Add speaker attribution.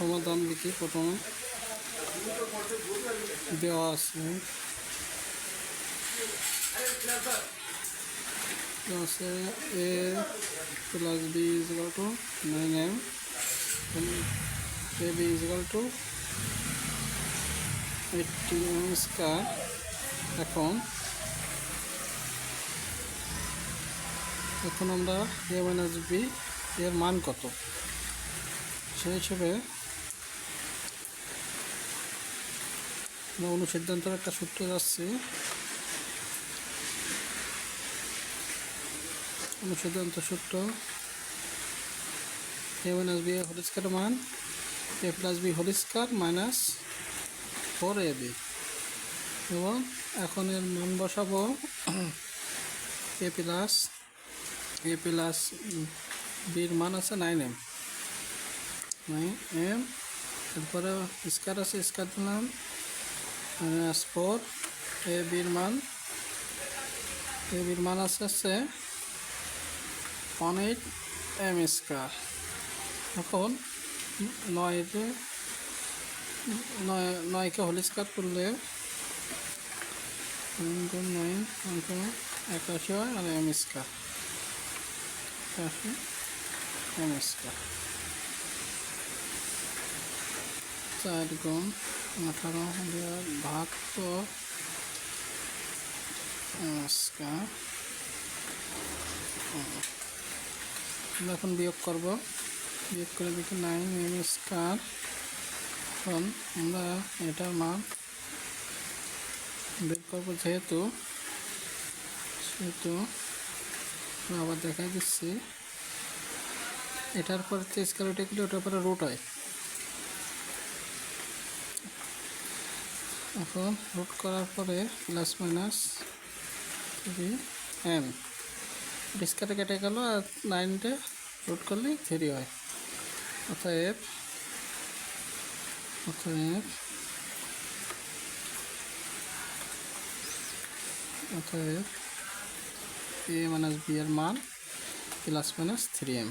Speaker 1: সমাধান লিখি। প্রথমে দেওয়া আছে a plus b is equal to 9m, ab is equal to 80m square। এখন আমরা a minus b এর মান কত সেই হিসেবে অনুসিদ্ধান্তের একটা সূত্র যাচ্ছে। অনুসিদ্ধান্ত সূত্র a minus b whole square মান a plus b whole square minus 4ab, এবং এখন এর মান বসাবো a প্লাস বির মান আছে 9m, তারপরে স্কয়ার আছে, স্কয়ার দিলাম মাইনাস 4, a বির মান আছে 18m স্কয়ার। এখন 9কে হোল স্কয়ার করলে 9 81 হয়, আর m স্কয়ার 80m স্কয়ার। 4 গুণ 18 ভাগ তো স্কয়ার। আমরা এখন বিয়োগ করব, বিয়োগ করে দেখি 9m স্কয়ার। এখন আমরা এটার মান বের করবো, যেহেতু আবার দেখাই দিচ্ছি, এটার পরে তো স্কয়ার উঠে গেলে ওটার পরে রুট হয়। এখন রুট করার পরে প্লাস মাইনাস 3m, স্কয়ারে কেটে গেল, আর 9টা রুট করলে 3 হয়। অতএব a মাইনাস b এর মান প্লাস মাইনাস 3m।